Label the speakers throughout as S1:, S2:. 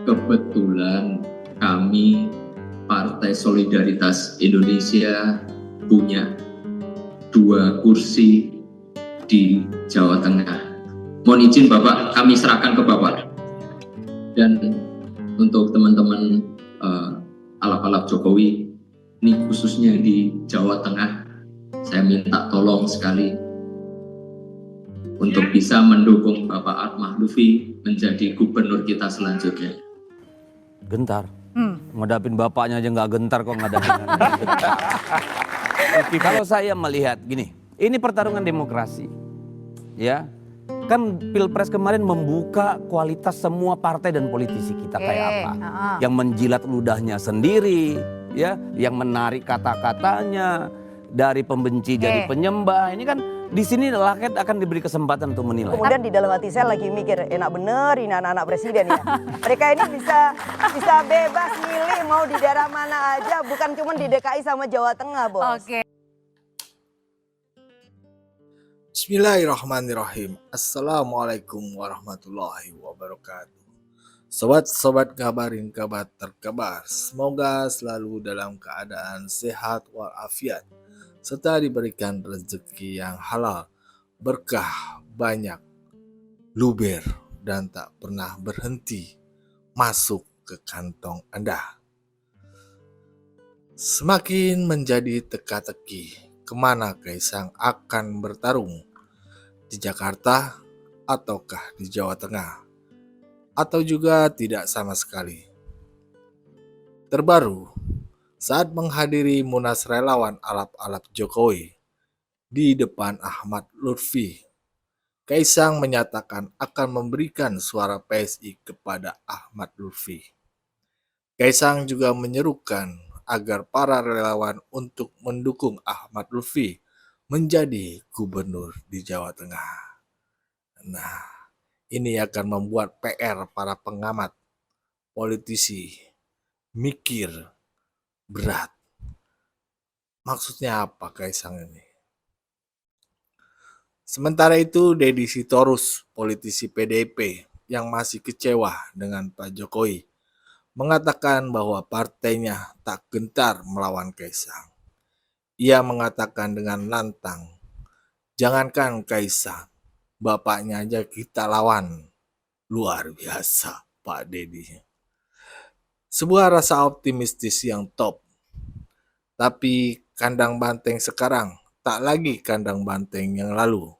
S1: Kebetulan kami Partai Solidaritas Indonesia punya 2 kursi di Jawa Tengah. Mohon izin Bapak, kami serahkan ke Bapak. Dan untuk teman-teman alap-alap Jokowi, ini khususnya di Jawa Tengah, saya minta tolong sekali untuk bisa mendukung Bapak Ahmad Lutfi menjadi gubernur kita selanjutnya.
S2: Gentar. Ngadapin bapaknya aja nggak gentar kok ngadapin. Kalau saya melihat gini, ini pertarungan demokrasi, ya kan pilpres kemarin membuka kualitas semua partai dan politisi kita kayak apa, yang menjilat ludahnya sendiri, ya, yang menarik kata-katanya dari pembenci jadi penyembah. Ini kan di sini rakyat akan diberi kesempatan untuk menilai.
S3: Kemudian di dalam hati saya lagi mikir, enak bener ini anak-anak presiden ya. Mereka ini bisa bebas milih mau di daerah mana aja, bukan cuma di DKI sama Jawa Tengah, Bos.
S4: Oke.
S5: Bismillahirrahmanirrahim. Assalamualaikum warahmatullahi wabarakatuh. Sobat-sobat kabarin kabar terkabar, semoga selalu dalam keadaan sehat walafiat, serta diberikan rezeki yang halal, berkah banyak, luber, dan tak pernah berhenti masuk ke kantong Anda. Semakin menjadi teka-teki kemana Kaisang akan bertarung, di Jakarta ataukah di Jawa Tengah, atau juga tidak sama sekali. Terbaru, saat menghadiri Munas Relawan alap-alap Jokowi di depan Ahmad Lutfi, Kaisang menyatakan akan memberikan suara PSI kepada Ahmad Lutfi. Kaisang juga menyerukan agar para relawan untuk mendukung Ahmad Lutfi menjadi gubernur di Jawa Tengah. Nah, ini akan membuat PR para pengamat, politisi, mikir berat. Maksudnya apa Kaisang ini? Sementara itu Deddy Sitorus, politisi PDIP yang masih kecewa dengan Pak Jokowi, mengatakan bahwa partainya tak gentar melawan Kaisang. Ia mengatakan dengan lantang, jangankan Kaisang, bapaknya aja kita lawan. Luar biasa Pak Deddy. Sebuah rasa optimistis yang top. Tapi kandang banteng sekarang tak lagi kandang banteng yang lalu.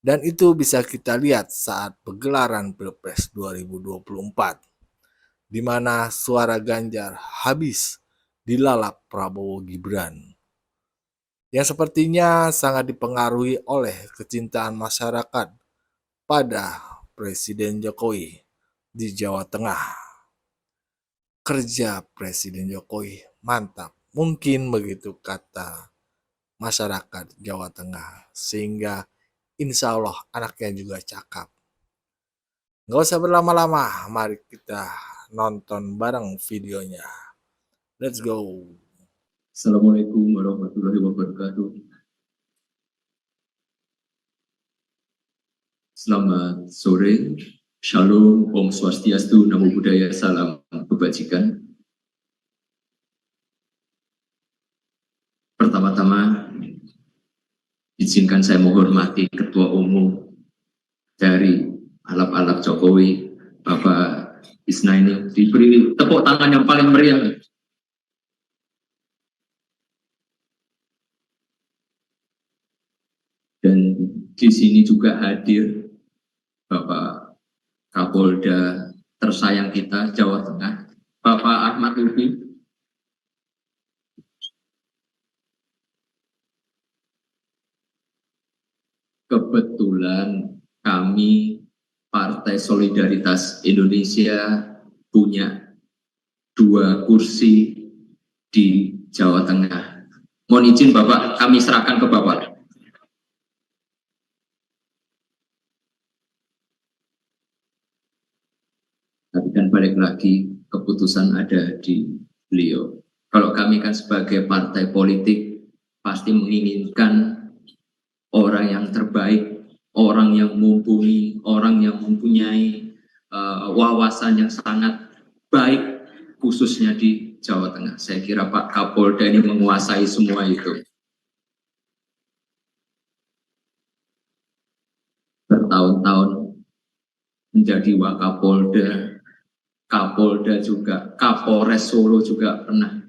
S5: Dan itu bisa kita lihat saat pegelaran Pilpres 2024, di mana suara Ganjar habis dilalap Prabowo Gibran, yang sepertinya sangat dipengaruhi oleh kecintaan masyarakat pada Presiden Jokowi di Jawa Tengah. Kerja Presiden Jokowi mantap, mungkin begitu kata masyarakat Jawa Tengah, sehingga insya Allah anaknya juga cakep. Gak usah berlama-lama, mari kita nonton bareng videonya. Let's go.
S1: Assalamualaikum warahmatullahi wabarakatuh. Selamat sore, Shalom, Om Swastiastu, Namo Buddhaya, Salam Kebajikan. Pertama-tama, izinkan saya menghormati Ketua Umum dari alap-alap Jokowi, Bapak Isnaini, diberi tepuk tangan yang paling meriah. Dan di sini juga hadir Bapak Kapolda tersayang kita Jawa Tengah, Bapak Ahmad Lutfi. Kebetulan kami Partai Solidaritas Indonesia punya 2 kursi di Jawa Tengah. Mohon izin Bapak, kami serahkan ke Bapak. Tapi kan balik lagi, keputusan ada di beliau. Kalau kami kan sebagai partai politik pasti menginginkan orang yang terbaik, orang yang mumpuni, orang yang mempunyai wawasan yang sangat baik khususnya di Jawa Tengah. Saya kira Pak Kapolda ini menguasai semua itu. Bertahun-tahun menjadi Wakapolda, Kapolda juga, Kapolres Solo juga pernah.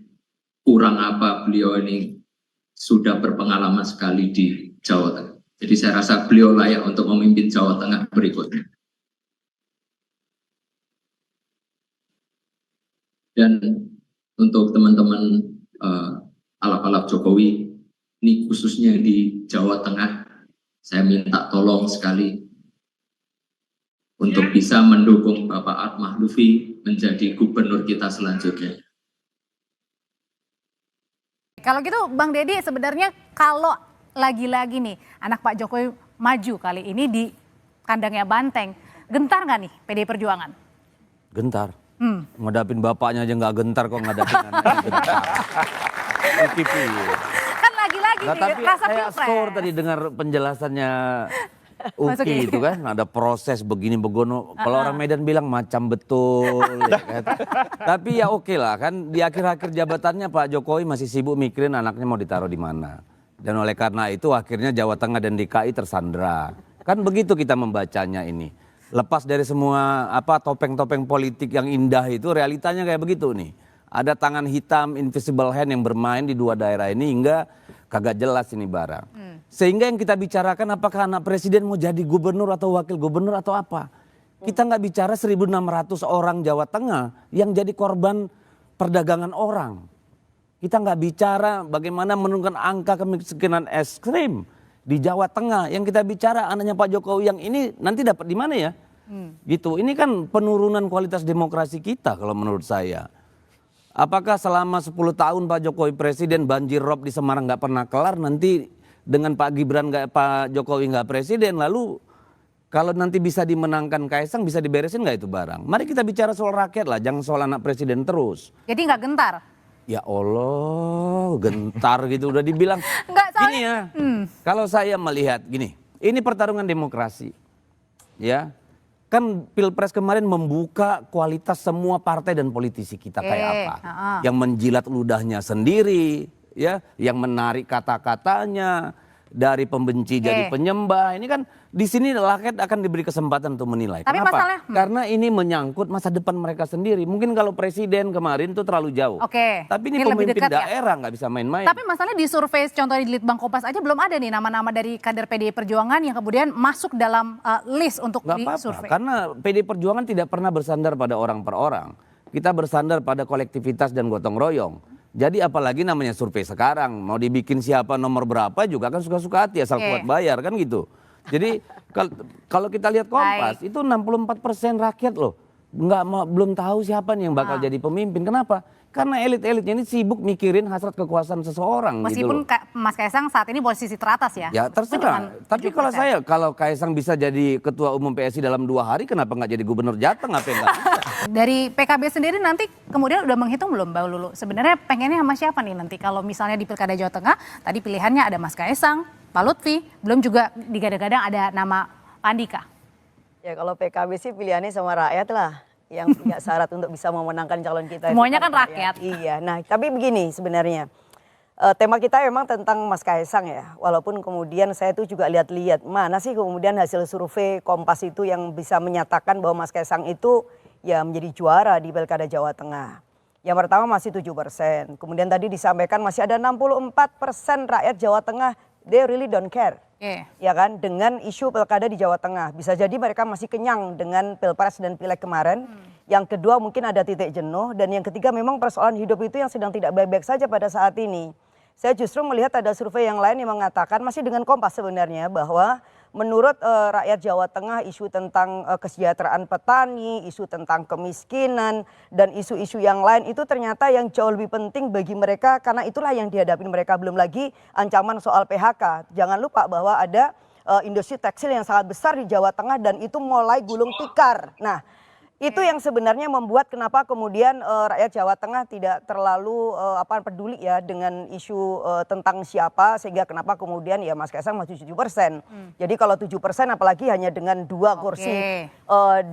S1: Kurang apa beliau ini sudah berpengalaman sekali di Jawa Tengah. Jadi saya rasa beliau layak untuk memimpin Jawa Tengah berikutnya. Dan untuk teman-teman alap-alap Jokowi, ini khususnya di Jawa Tengah, saya minta tolong sekali untuk bisa mendukung Bapak Atmah Lutfi menjadi gubernur kita selanjutnya.
S4: Kalau gitu Bang Deddy, sebenarnya kalau lagi-lagi nih anak Pak Jokowi maju kali ini di kandangnya Banteng, gentar nggak nih PDI Perjuangan?
S2: Gentar. Ngadapin bapaknya aja nggak gentar, kok ngadapin anaknya gentar.
S4: Kan lagi-lagi nih
S2: Tapi
S4: rasa
S2: saya
S4: pilpres.
S2: skor tadi dengar penjelasannya Uki itu kan, ada proses begini begono. Kalau orang Medan bilang macam betul. Ya kan? Tapi ya oke lah kan, di akhir-akhir jabatannya Pak Jokowi masih sibuk mikirin anaknya mau ditaruh di mana. Dan oleh karena itu akhirnya Jawa Tengah dan DKI tersandra. Kan begitu kita membacanya ini. Lepas dari semua topeng-topeng politik yang indah itu, realitanya kayak begitu nih. Ada tangan hitam invisible hand yang bermain di dua daerah ini hingga kagak jelas ini barang. Sehingga yang kita bicarakan apakah anak presiden mau jadi gubernur atau wakil gubernur atau apa. Kita nggak bicara 1.600 orang Jawa Tengah yang jadi korban perdagangan orang. Kita nggak bicara bagaimana menurunkan angka kemiskinan ekstrim di Jawa Tengah. Yang kita bicara anaknya Pak Jokowi yang ini nanti dapat di mana ya? Gitu. Ini kan penurunan kualitas demokrasi kita kalau menurut saya. Apakah selama 10 tahun Pak Jokowi presiden banjir rob di Semarang nggak pernah kelar, nanti dengan Pak Gibran Pak Jokowi nggak presiden, lalu kalau nanti bisa dimenangkan Kaisang bisa diberesin nggak itu barang? Mari kita bicara soal rakyat lah, jangan soal anak presiden terus.
S4: Jadi nggak gentar?
S2: Ya Allah, gentar gitu udah dibilang.
S4: Nggak, soalnya,
S2: Gini ya, kalau saya melihat gini, ini pertarungan demokrasi, ya. Kan Pilpres kemarin membuka kualitas semua partai dan politisi kita kayak apa. Yang menjilat ludahnya sendiri, ya, yang menarik kata-katanya dari pembenci jadi penyembah. Ini kan di sini rakyat akan diberi kesempatan untuk menilai.
S4: Tapi
S2: kenapa? Karena ini menyangkut masa depan mereka sendiri. Mungkin kalau presiden kemarin itu terlalu jauh. Tapi ini pemimpin daerah nggak bisa main-main.
S4: Tapi masalahnya di survei contohnya di Litbang Kompas aja belum ada nih nama-nama dari kader PDI Perjuangan yang kemudian masuk dalam list untuk disurvei.
S2: Karena PDI Perjuangan tidak pernah bersandar pada orang per orang. Kita bersandar pada kolektivitas dan gotong royong. Jadi apalagi namanya survei sekarang, mau dibikin siapa nomor berapa juga kan suka-suka hati asal kuat bayar kan gitu. Jadi kalau kita lihat Kompas itu 64% rakyat loh belum tahu siapa nih yang bakal jadi pemimpin. Kenapa? Karena elit-elitnya ini sibuk mikirin hasrat kekuasaan seseorang.
S4: Meskipun
S2: gitu loh.
S4: Mas Kaisang saat ini posisi teratas ya.
S2: Ya terserah. Tapi kalau Kaisang bisa jadi ketua umum PSI dalam 2 hari, kenapa nggak jadi gubernur Jateng? Apa yang nggak bisa?
S4: Dari PKB sendiri nanti kemudian udah menghitung belum Mbak Lulu? Sebenarnya pengennya sama siapa nih nanti? Kalau misalnya di Pilkada Jawa Tengah, tadi pilihannya ada Mas Kaisang, Pak Lutfi, belum juga digadang-gadang ada nama Pak Andika.
S3: Ya kalau PKB sih pilihannya sama rakyat lah. Yang punya syarat untuk bisa memenangkan calon kita.
S4: Semuanya kan rakyat.
S3: Iya, nah tapi begini sebenarnya. Tema kita memang tentang Mas Kaisang ya. Walaupun kemudian saya tuh juga lihat-lihat mana sih kemudian hasil survei Kompas itu yang bisa menyatakan bahwa Mas Kaisang itu ya menjadi juara di Pilkada Jawa Tengah. Yang pertama masih 7%. Kemudian tadi disampaikan masih ada 64% rakyat Jawa Tengah, they really don't care. Ya kan, dengan isu pilkada di Jawa Tengah. Bisa jadi mereka masih kenyang dengan Pilpres dan Pileg kemarin. Yang kedua mungkin ada titik jenuh. Dan yang ketiga memang persoalan hidup itu yang sedang tidak baik-baik saja pada saat ini. Saya justru melihat ada survei yang lain yang mengatakan, masih dengan Kompas sebenarnya, bahwa menurut rakyat Jawa Tengah isu tentang kesejahteraan petani, isu tentang kemiskinan, dan isu-isu yang lain itu ternyata yang jauh lebih penting bagi mereka karena itulah yang dihadapi mereka. Belum lagi ancaman soal PHK. Jangan lupa bahwa ada industri tekstil yang sangat besar di Jawa Tengah dan itu mulai gulung tikar. Nah, Itu yang sebenarnya membuat kenapa kemudian rakyat Jawa Tengah tidak terlalu peduli ya dengan isu tentang siapa, sehingga kenapa kemudian ya Mas Kaisang maju 7%. Jadi kalau 7% apalagi hanya dengan 2 kursi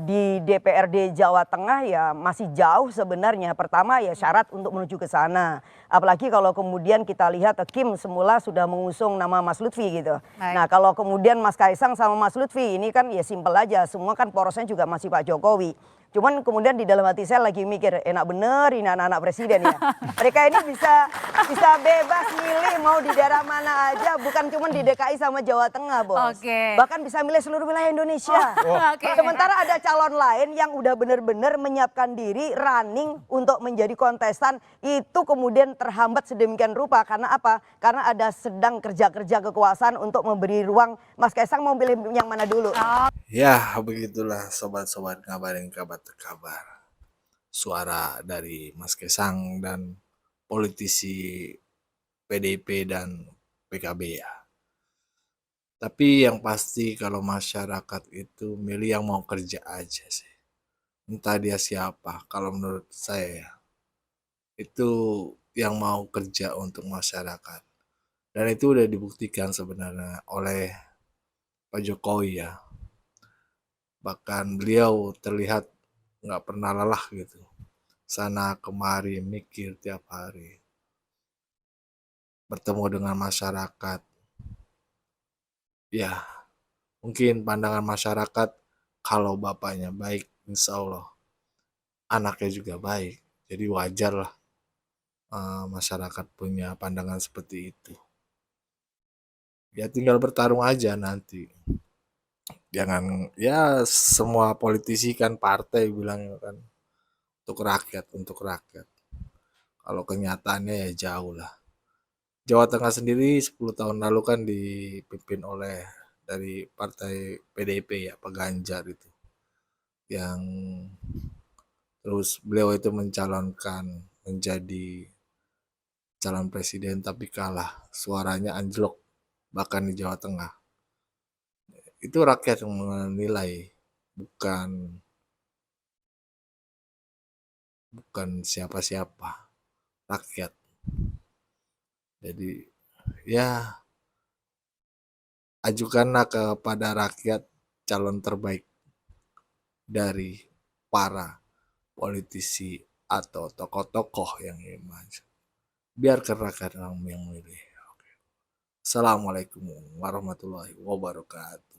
S3: di DPRD Jawa Tengah ya masih jauh sebenarnya. Pertama ya syarat untuk menuju ke sana. Apalagi kalau kemudian kita lihat Kim semula sudah mengusung nama Mas Lutfi gitu. Nah kalau kemudian Mas Kaisang sama Mas Lutfi ini kan ya simpel aja, semua kan porosnya juga masih Pak Jokowi. Cuman kemudian di dalam hati saya lagi mikir, enak bener ini anak-anak presiden ya. Mereka ini bisa bebas milih mau di daerah mana aja, bukan cuma di DKI sama Jawa Tengah, Bos. Bahkan bisa milih seluruh wilayah Indonesia. Sementara ada calon lain yang udah bener-bener menyiapkan diri running untuk menjadi kontestan, itu kemudian terhambat sedemikian rupa karena apa? Karena ada sedang kerja-kerja kekuasaan untuk memberi ruang. Mas Kaisang mau pilih yang mana dulu?
S5: Ya, begitulah sobat-sobat ngabarin kabar terkabar. Suara dari Mas Kaisang dan politisi PDIP dan PKB ya. Tapi yang pasti kalau masyarakat itu milih yang mau kerja aja sih. Entah dia siapa, kalau menurut saya ya. Itu yang mau kerja untuk masyarakat. Dan itu udah dibuktikan sebenarnya oleh Pak Jokowi ya. Bahkan beliau terlihat nggak pernah lelah gitu. Sana kemari mikir tiap hari. Bertemu dengan masyarakat. Ya, mungkin pandangan masyarakat kalau bapaknya baik, insya Allah anaknya juga baik. Jadi wajar lah masyarakat punya pandangan seperti itu. Ya tinggal bertarung aja nanti. Jangan ya semua politisi kan partai bilang kan untuk rakyat. Kalau kenyataannya ya jauh lah. Jawa Tengah sendiri 10 tahun lalu kan dipimpin oleh dari partai PDIP ya, Pak Ganjar itu. Yang terus beliau itu mencalonkan menjadi calon presiden tapi kalah. Suaranya anjlok bahkan di Jawa Tengah. Itu rakyat yang menilai, bukan siapa-siapa, rakyat. Jadi ya ajukanlah kepada rakyat calon terbaik dari para politisi atau tokoh-tokoh yang ingin maju. Biarkan rakyat yang memilih. Assalamualaikum warahmatullahi wabarakatuh.